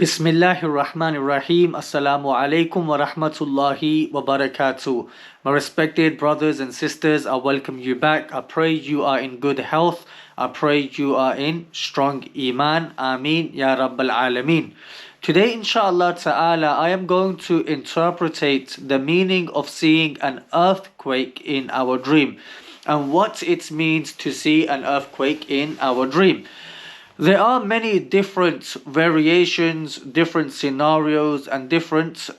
Bismillahir Rahmanir Rahim. Assalamu alaikum wa rahmatullahi wa barakatuh. My respected brothers and sisters, I welcome you back. I pray you are in good health. I pray you are in strong iman. Ameen ya Rabbal Alameen. Today, inshallah ta'ala, I am going to interpretate the meaning of seeing an earthquake in our dream and what it means to see an earthquake in our dream. There are many different variations, different scenarios, and different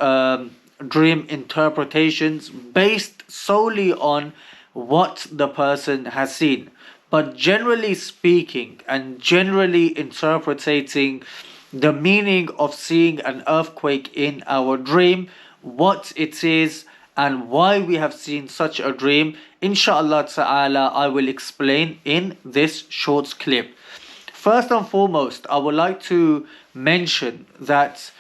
dream interpretations based solely on what the person has seen. But generally speaking, and generally interpreting the meaning of seeing an earthquake in our dream, what it is, and why we have seen such a dream, inshallah ta'ala, I will explain in this short clip. First and foremost, I would like to mention that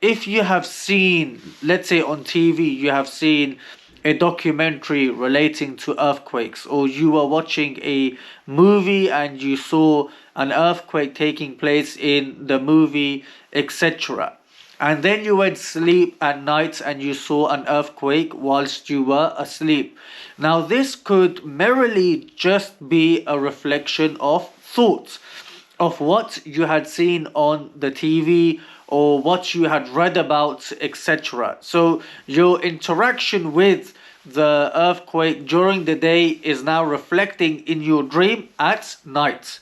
if you have seen, let's say on TV, you have seen a documentary relating to earthquakes, or you were watching a movie and you saw an earthquake taking place in the movie, etc. And then you went to sleep at night and you saw an earthquake whilst you were asleep. Now, this could merely just be a reflection of thoughts of what you had seen on the TV or what you had read about, etc. So your interaction with the earthquake during the day is now reflecting in your dream at night.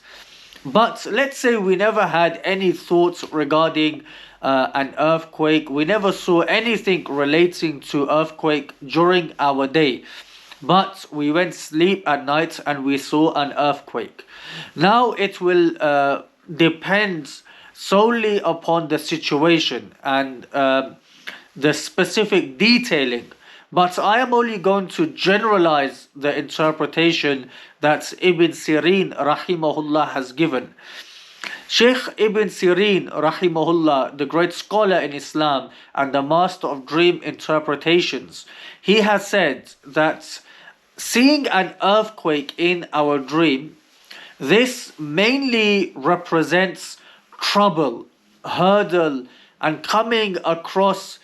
But let's say we never had any thoughts regarding an earthquake. We never saw anything relating to earthquake during our day. But we went to sleep at night and we saw an earthquake. Now it will depend solely upon the situation and the specific detailing. But I am only going to generalize the interpretation that Ibn Sirin rahimahullah has given. Sheikh Ibn Sirin rahimahullah, the great scholar in Islam and the master of dream interpretations, he has said that seeing an earthquake in our dream, this mainly represents trouble, hurdle, and coming across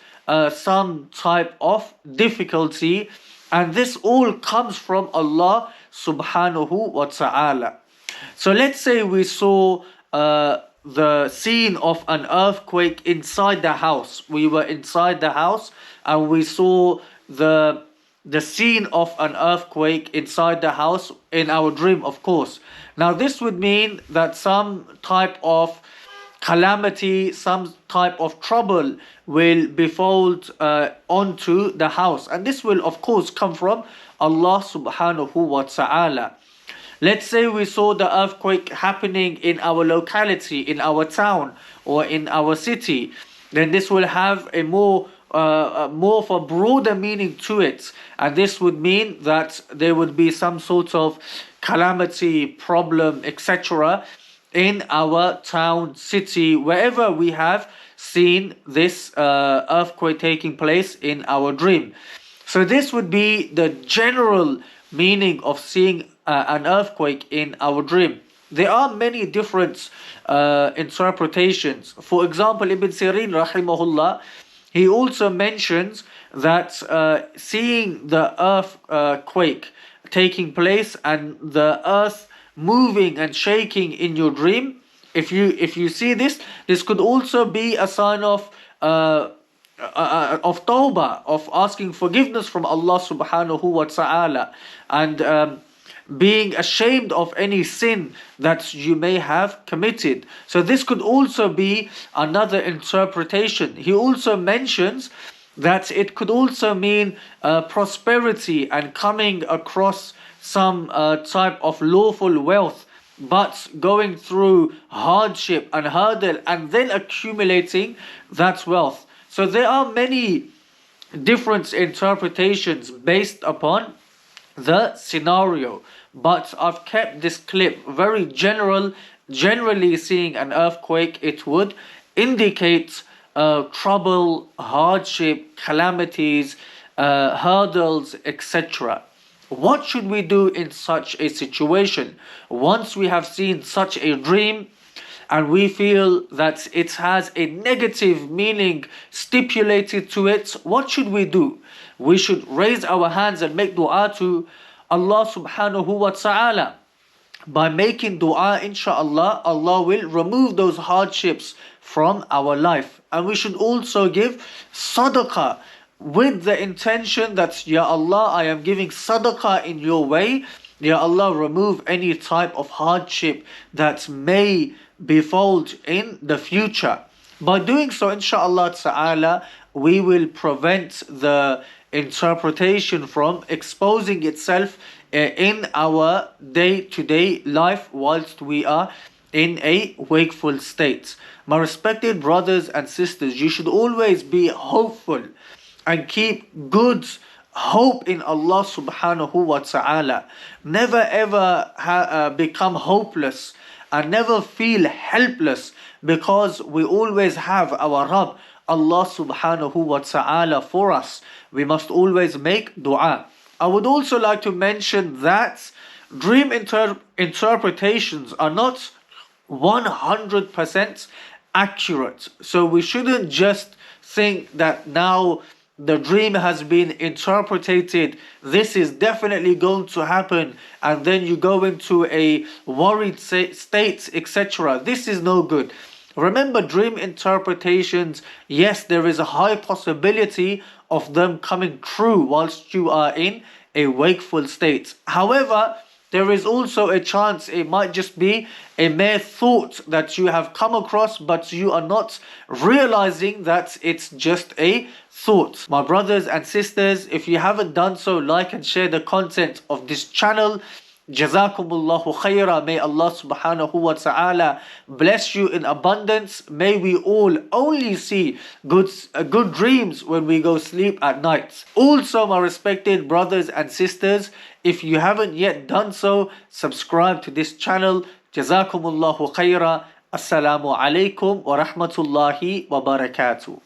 some type of difficulty, and this all comes from Allah subhanahu wa ta'ala. So let's say we saw the scene of an earthquake inside the house. We were inside the house and we saw the scene of an earthquake inside the house in our dream, of course. Now this would mean that some type of calamity, some type of trouble will befall onto the house, and this will of course come from Allah subhanahu wa ta'ala. Let's say we saw the earthquake happening in our locality, in our town or in our city, then this will have a more of a broader meaning to it, and this would mean that there would be some sort of calamity, problem, etc. in our town, city, wherever we have seen this earthquake taking place in our dream. So this would be the general meaning of seeing an earthquake in our dream. There are many different interpretations. For example, Ibn Sirin rahimahullah, he also mentions that seeing the earthquake taking place and the earth moving and shaking in your dream, if you see this could also be a sign of tawbah, of asking forgiveness from Allah subhanahu wa ta'ala, and being ashamed of any sin that you may have committed. So this could also be another interpretation. He also mentions that it could also mean prosperity and coming across some type of lawful wealth, but going through hardship and hurdle and then accumulating that wealth. So there are many different interpretations based upon the scenario, but I've kept this clip very general. Generally seeing an earthquake, it would indicate trouble, hardship, calamities, hurdles, etc. What should we do in such a situation? Once we have seen such a dream, and we feel that it has a negative meaning stipulated to it, what should we do? We should raise our hands and make dua to Allah subhanahu wa ta'ala. By making dua, inshallah, Allah will remove those hardships from our life. And we should also give sadaqah with the intention that, Ya Allah, I am giving sadaqah in your way. Ya Allah, remove any type of hardship that may befall in the future. By doing so, inshallah ta'ala, we will prevent the interpretation from exposing itself in our day-to-day life whilst we are in a wakeful state. My respected brothers and sisters, you should always be hopeful and keep good hope in Allah subhanahu wa ta'ala. Never ever become hopeless and never feel helpless, because we always have our Rabb, Allah subhanahu wa ta'ala, for us. We must always make dua. I would also like to mention that dream interpretations are not 100% accurate. So we shouldn't just think that now the dream has been interpreted, this is definitely going to happen, and then you go into a worried state, etc. This is no good. Remember, dream interpretations, yes, there is a high possibility of them coming true whilst you are in a wakeful state. However, there is also a chance it might just be a mere thought that you have come across, but you are not realizing that it's just a thought. My brothers and sisters, if you haven't done so, like and share the content of this channel. Jazakumullahu khaira. May Allah subhanahu wa ta'ala bless you in abundance. May we all only see good dreams when we go sleep at night. Also, my respected brothers and sisters, if you haven't yet done so, subscribe to this channel. Jazakumullahu khaira. Assalamu alaikum wa rahmatullahi wa barakatuh.